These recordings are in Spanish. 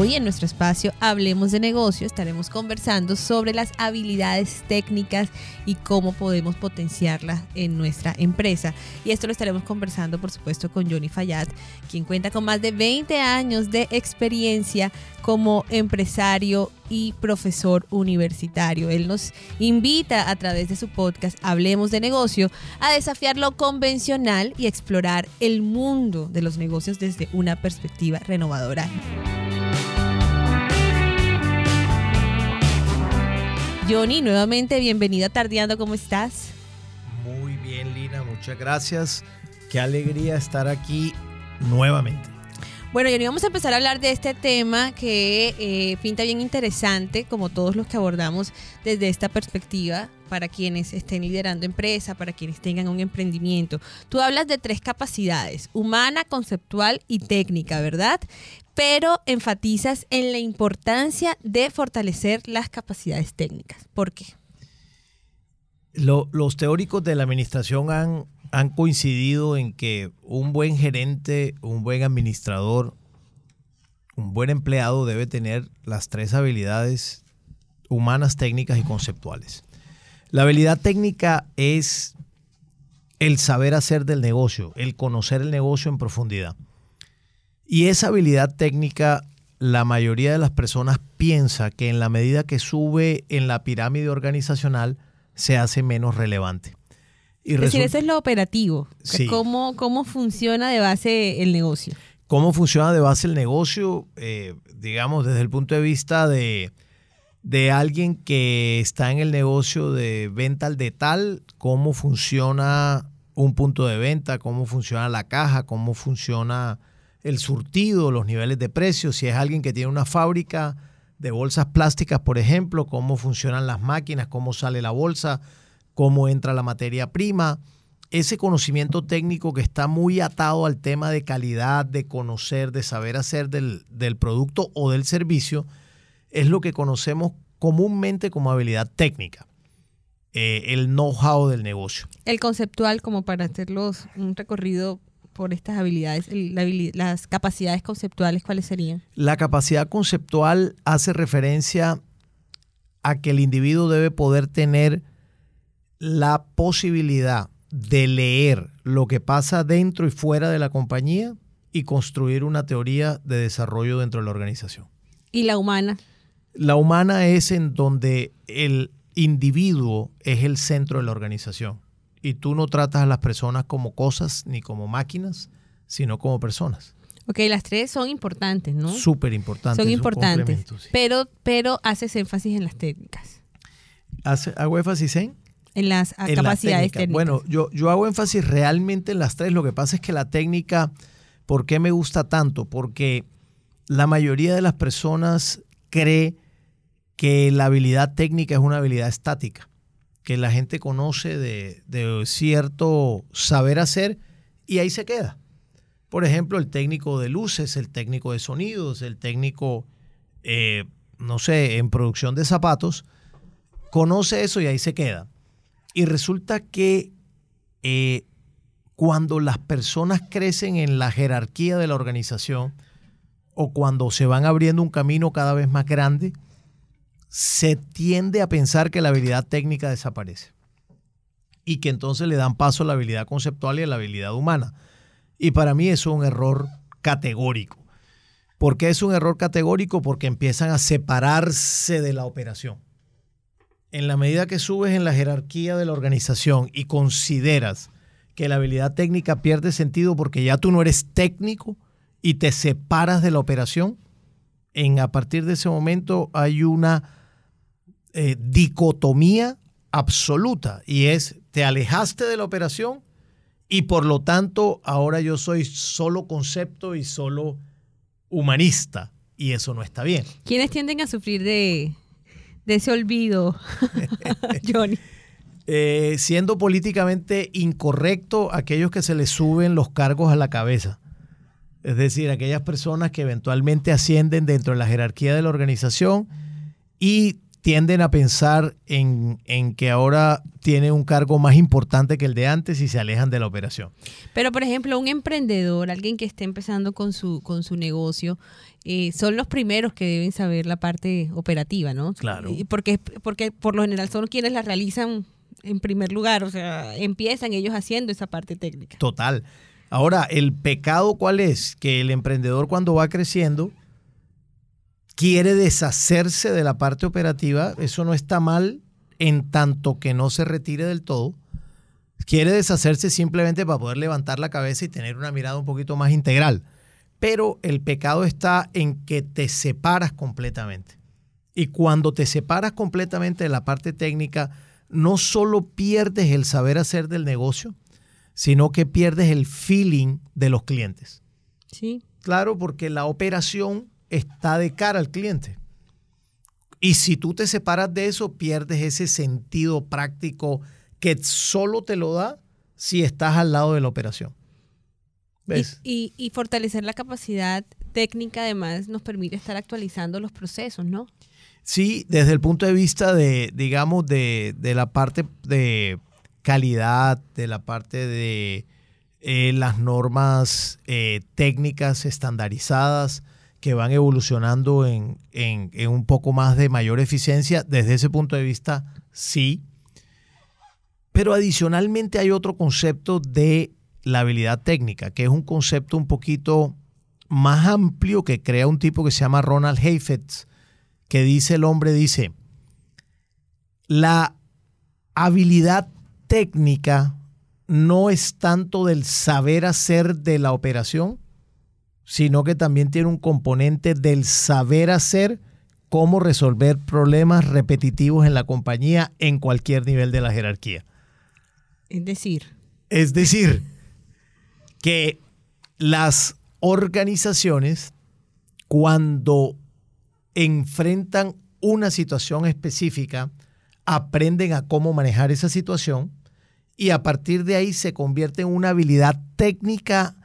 Hoy en nuestro espacio Hablemos de Negocio estaremos conversando sobre las habilidades técnicas y cómo podemos potenciarlas en nuestra empresa. Y esto lo estaremos conversando, por supuesto, con Johnny Fayad, quien cuenta con más de 20 años de experiencia como empresario y profesor universitario. Él nos invita a través de su podcast Hablemos de Negocio a desafiar lo convencional y explorar el mundo de los negocios desde una perspectiva renovadora. Johnny, nuevamente bienvenido a Tardeando, ¿cómo estás? Muy bien, Lina, muchas gracias. Qué alegría estar aquí nuevamente. Bueno, Johnny, vamos a empezar a hablar de este tema que pinta bien interesante, como todos los que abordamos desde esta perspectiva, para quienes estén liderando empresa, para quienes tengan un emprendimiento. Tú hablas de 3 capacidades: humana, conceptual y técnica, ¿verdad? Pero enfatizas en la importancia de fortalecer las capacidades técnicas. ¿Por qué? Los teóricos de la administración han coincidido en que un buen gerente, un buen administrador, un buen empleado debe tener las 3 habilidades humanas, técnicas y conceptuales. La habilidad técnica es el saber hacer del negocio, el conocer el negocio en profundidad. Y esa habilidad técnica, la mayoría de las personas piensa que en la medida que sube en la pirámide organizacional, se hace menos relevante. Es decir, eso es lo operativo. Sí. ¿Cómo funciona de base el negocio? ¿Cómo funciona de base el negocio? Digamos, desde el punto de vista de alguien que está en el negocio de venta al detal, cómo funciona un punto de venta, cómo funciona la caja, cómo funciona el surtido, los niveles de precios. Si es alguien que tiene una fábrica de bolsas plásticas, por ejemplo, cómo funcionan las máquinas, cómo sale la bolsa, cómo entra la materia prima. Ese conocimiento técnico que está muy atado al tema de calidad, de conocer, de saber hacer del producto o del servicio, es lo que conocemos comúnmente como habilidad técnica, el know-how del negocio. El conceptual, como para hacerlos un recorrido por estas habilidades, las capacidades conceptuales, ¿cuáles serían? La capacidad conceptual hace referencia a que el individuo debe poder tener la posibilidad de leer lo que pasa dentro y fuera de la compañía y construir una teoría de desarrollo dentro de la organización. ¿Y la humana? La humana es en donde el individuo es el centro de la organización. Y tú no tratas a las personas como cosas ni como máquinas, sino como personas. Ok, las 3 son importantes, ¿no? Súper importantes. Son importantes, sí. pero haces énfasis en las técnicas. ¿Hago énfasis en? En las capacidades técnicas. Bueno, yo hago énfasis realmente en las 3. Lo que pasa es que la técnica, ¿por qué me gusta tanto? Porque la mayoría de las personas cree que la habilidad técnica es una habilidad estática, que la gente conoce de cierto saber hacer y ahí se queda. Por ejemplo, el técnico de luces, el técnico de sonidos, el técnico, no sé, en producción de zapatos, conoce eso y ahí se queda. Y resulta que cuando las personas crecen en la jerarquía de la organización o cuando se van abriendo un camino cada vez más grande, se tiende a pensar que la habilidad técnica desaparece y que entonces le dan paso a la habilidad conceptual y a la habilidad humana. Y para mí eso es un error categórico. ¿Por qué es un error categórico? Porque empiezan a separarse de la operación. En la medida que subes en la jerarquía de la organización y consideras que la habilidad técnica pierde sentido porque ya tú no eres técnico y te separas de la operación, a partir de ese momento hay una dicotomía absoluta y es: te alejaste de la operación y por lo tanto ahora yo soy solo concepto y solo humanista, y eso no está bien. ¿Quiénes tienden a sufrir de ese olvido, Johnny? Siendo políticamente incorrecto, aquellos que se les suben los cargos a la cabeza. Es decir, aquellas personas que eventualmente ascienden dentro de la jerarquía de la organización y tienden a pensar en que ahora tiene un cargo más importante que el de antes y se alejan de la operación. Pero, por ejemplo, un emprendedor, alguien que esté empezando con su negocio, son los primeros que deben saber la parte operativa, ¿no? Claro. Porque por lo general son quienes la realizan en primer lugar, o sea, empiezan ellos haciendo esa parte técnica. Total. Ahora, ¿el pecado cuál es? Que el emprendedor cuando va creciendo quiere deshacerse de la parte operativa. Eso no está mal en tanto que no se retire del todo. Quiere deshacerse simplemente para poder levantar la cabeza y tener una mirada un poquito más integral. Pero el pecado está en que te separas completamente. Y cuando te separas completamente de la parte técnica, no solo pierdes el saber hacer del negocio, sino que pierdes el feeling de los clientes. Sí. Claro, porque la operación está de cara al cliente. Y si tú te separas de eso, pierdes ese sentido práctico que solo te lo da si estás al lado de la operación. ¿Ves? Y fortalecer la capacidad técnica además nos permite estar actualizando los procesos, ¿no? Sí, desde el punto de vista de, digamos, de la parte de calidad, de la parte de las normas técnicas estandarizadas que van evolucionando en un poco más de mayor eficiencia, desde ese punto de vista, sí. Pero adicionalmente hay otro concepto de la habilidad técnica, que es un concepto un poquito más amplio que crea un tipo que se llama Ronald Heifetz, que dice, la habilidad técnica no es tanto del saber hacer de la operación, sino que también tiene un componente del saber hacer cómo resolver problemas repetitivos en la compañía en cualquier nivel de la jerarquía. Es decir, que las organizaciones, cuando enfrentan una situación específica, aprenden a cómo manejar esa situación y a partir de ahí se convierte en una habilidad técnica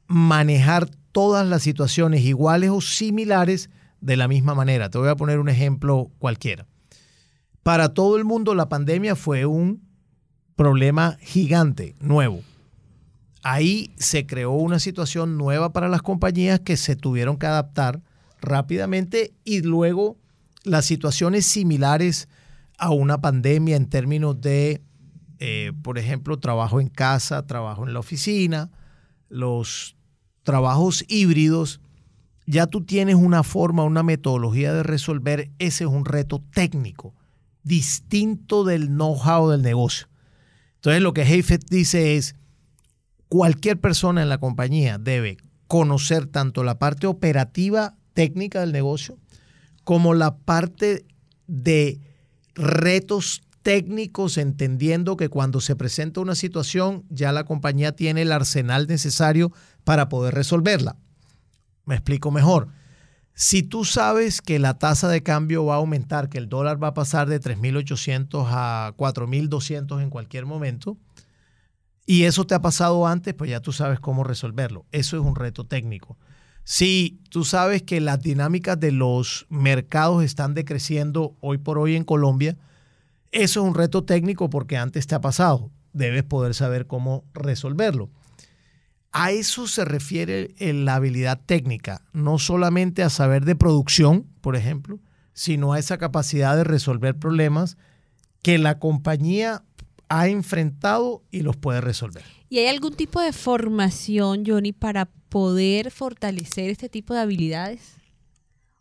manejar todas las situaciones iguales o similares de la misma manera. Te voy a poner un ejemplo cualquiera. Para todo el mundo la pandemia fue un problema gigante, nuevo. Ahí se creó una situación nueva para las compañías que se tuvieron que adaptar rápidamente y luego las situaciones similares a una pandemia en términos de, por ejemplo, trabajo en casa, trabajo en la oficina, los trabajos híbridos, ya tú tienes una forma, una metodología de resolver. Ese es un reto técnico, distinto del know-how del negocio. Entonces lo que Heifetz dice es, cualquier persona en la compañía debe conocer tanto la parte operativa técnica del negocio como la parte de retos técnicos, entendiendo que cuando se presenta una situación ya la compañía tiene el arsenal necesario para poder resolverla. Me explico mejor. Si tú sabes que la tasa de cambio va a aumentar, que el dólar va a pasar de 3.800 a 4.200 en cualquier momento, y eso te ha pasado antes, pues ya tú sabes cómo resolverlo. Eso es un reto técnico. Si tú sabes que las dinámicas de los mercados están decreciendo hoy por hoy en Colombia, eso es un reto técnico porque antes te ha pasado. Debes poder saber cómo resolverlo. A eso se refiere la habilidad técnica, no solamente a saber de producción, por ejemplo, sino a esa capacidad de resolver problemas que la compañía ha enfrentado y los puede resolver. ¿Y hay algún tipo de formación, Johnny, para poder fortalecer este tipo de habilidades?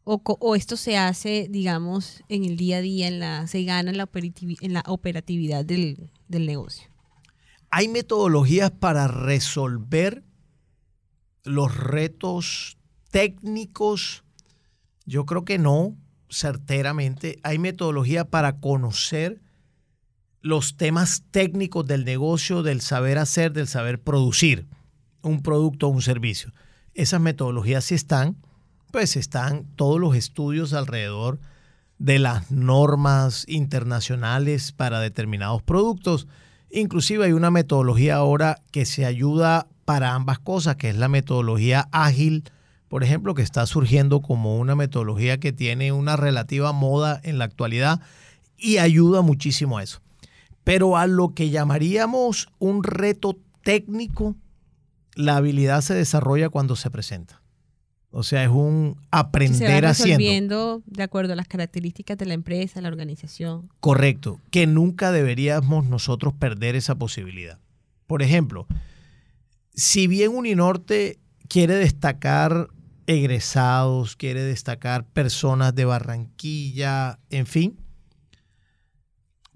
¿O esto se hace, digamos, en el día a día, se gana en la operatividad del negocio? ¿Hay metodologías para resolver los retos técnicos? Yo creo que no, certeramente. Hay metodología para conocer los temas técnicos del negocio, del saber hacer, del saber producir un producto o un servicio. Esas metodologías sí están, pues están todos los estudios alrededor de las normas internacionales para determinados productos. Inclusive hay una metodología ahora que se ayuda para ambas cosas, que es la metodología ágil por ejemplo, que está surgiendo como una metodología que tiene una relativa moda en la actualidad y ayuda muchísimo a eso. Pero a lo que llamaríamos un reto técnico, la habilidad se desarrolla cuando se presenta. O sea, es un aprender haciendo. Resolviendo de acuerdo a las características de la empresa, la organización. Correcto, que nunca deberíamos nosotros perder esa posibilidad. Por ejemplo, si bien Uninorte quiere destacar egresados, quiere destacar personas de Barranquilla, en fin,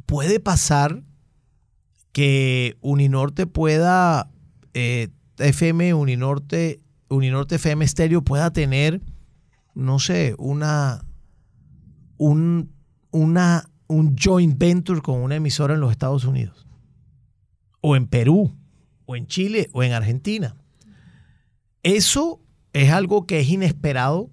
puede pasar que Uninorte pueda, Uninorte FM Stereo pueda tener, no sé, un joint venture con una emisora en los Estados Unidos, o en Perú, o en Chile, o en Argentina. Eso es algo que es inesperado,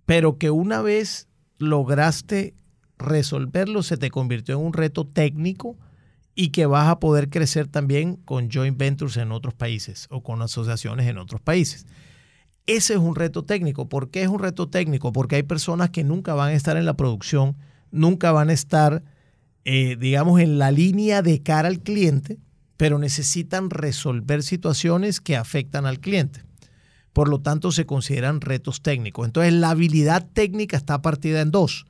pero que una vez lograste resolverlo, se te convirtió en un reto técnico y que vas a poder crecer también con joint ventures en otros países o con asociaciones en otros países. Ese es un reto técnico. ¿Por qué es un reto técnico? Porque hay personas que nunca van a estar en la producción, nunca van a estar, digamos, en la línea de cara al cliente, pero necesitan resolver situaciones que afectan al cliente. Por lo tanto, se consideran retos técnicos. Entonces, la habilidad técnica está partida en dos.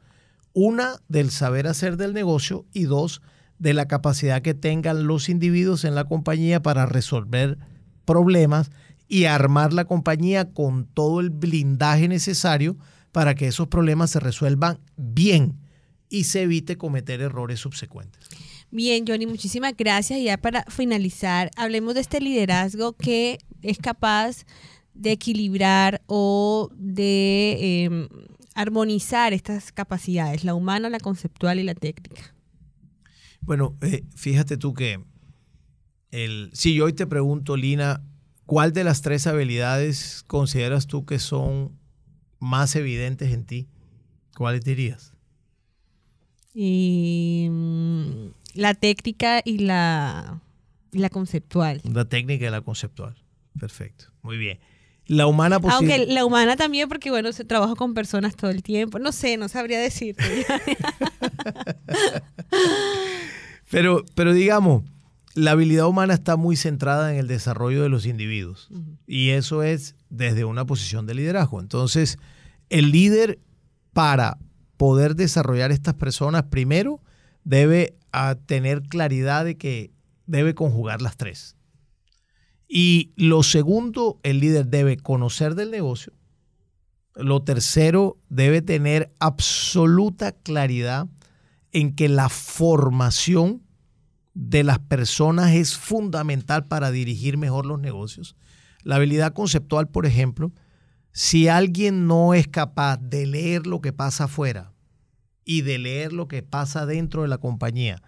Una, del saber hacer del negocio, y dos, de la capacidad que tengan los individuos en la compañía para resolver problemas y armar la compañía con todo el blindaje necesario para que esos problemas se resuelvan bien y se evite cometer errores subsecuentes. Bien, Johnny, muchísimas gracias. Y ya para finalizar, hablemos de este liderazgo que es capaz de equilibrar o de armonizar estas capacidades, la humana, la conceptual y la técnica. Bueno, fíjate tú que si yo hoy te pregunto, Lina, ¿cuál de las tres habilidades consideras tú que son más evidentes en ti? ¿Cuáles dirías? La técnica y la conceptual. La técnica y la conceptual. Perfecto. Muy bien. La humana posible. Aunque la humana también, porque bueno, se trabaja con personas todo el tiempo. No sé, no sabría decirte. Pero digamos, la habilidad humana está muy centrada en el desarrollo de los individuos. Y eso es desde una posición de liderazgo. Entonces, el líder, para poder desarrollar estas personas, primero debe tener claridad de que debe conjugar las tres. Y lo segundo, el líder debe conocer del negocio. Lo tercero, debe tener absoluta claridad en que la formación de las personas es fundamental para dirigir mejor los negocios. La habilidad conceptual, por ejemplo, si alguien no es capaz de leer lo que pasa afuera y de leer lo que pasa dentro de la compañía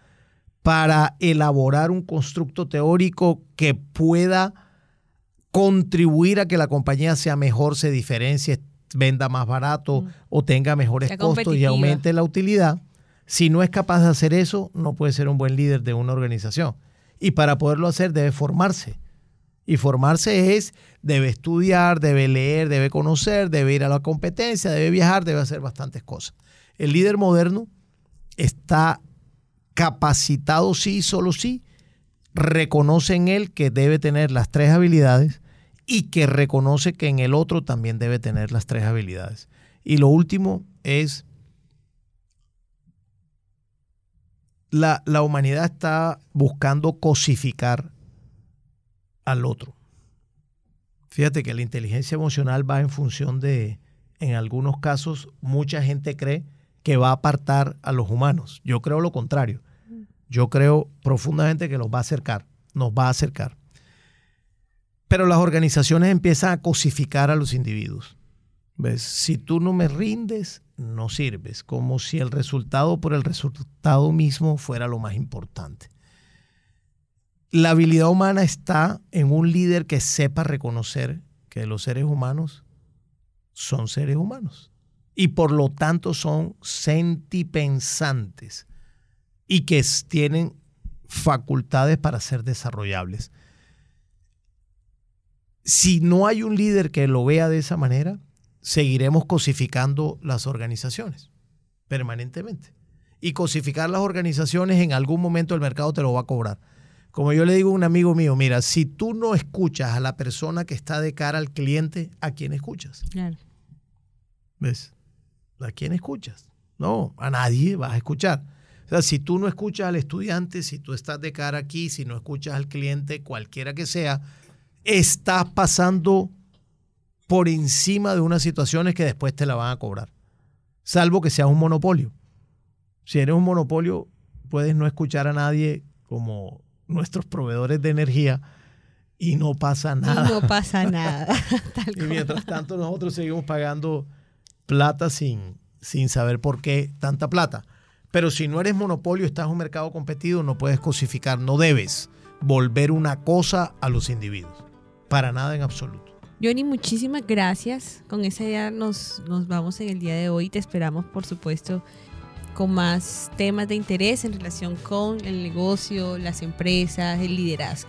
para elaborar un constructo teórico que pueda contribuir a que la compañía sea mejor, se diferencie, venda más barato o tenga mejores costos y aumente la utilidad, si no es capaz de hacer eso, no puede ser un buen líder de una organización. Y para poderlo hacer debe formarse. Y formarse debe estudiar, debe leer, debe conocer, debe ir a la competencia, debe viajar, debe hacer bastantes cosas. El líder moderno está capacitado, sí, solo sí, reconoce en él que debe tener las tres habilidades y que reconoce que en el otro también debe tener las tres habilidades. Y lo último es, la humanidad está buscando cosificar al otro. Fíjate que la inteligencia emocional va en función de, en algunos casos, mucha gente cree que va a apartar a los humanos. Yo creo lo contrario. Yo creo profundamente que los va a acercar, nos va a acercar. Pero las organizaciones empiezan a cosificar a los individuos. ¿Ves? Si tú no me rindes, no sirves. Como si el resultado por el resultado mismo fuera lo más importante. La habilidad humana está en un líder que sepa reconocer que los seres humanos son seres humanos y por lo tanto son sentipensantes y que tienen facultades para ser desarrollables. Si no hay un líder que lo vea de esa manera, seguiremos cosificando las organizaciones permanentemente. Y cosificar las organizaciones, en algún momento el mercado te lo va a cobrar. Como yo le digo a un amigo mío, mira, si tú no escuchas a la persona que está de cara al cliente, ¿a quién escuchas? Claro. ¿Ves? ¿A quién escuchas? No, a nadie vas a escuchar. O sea, si tú no escuchas al estudiante, si tú estás de cara aquí, si no escuchas al cliente, cualquiera que sea, estás pasando por encima de unas situaciones que después te la van a cobrar. Salvo que seas un monopolio. Si eres un monopolio, puedes no escuchar a nadie como nuestros proveedores de energía y no pasa nada. No pasa nada. Y mientras tanto nosotros seguimos pagando plata sin saber por qué tanta plata. Pero si no eres monopolio, estás en un mercado competido, no puedes cosificar, no debes volver una cosa a los individuos. Para nada en absoluto. Johnny, muchísimas gracias. Con esa idea nos vamos en el día de hoy. Te esperamos, por supuesto, con más temas de interés en relación con el negocio, las empresas, el liderazgo.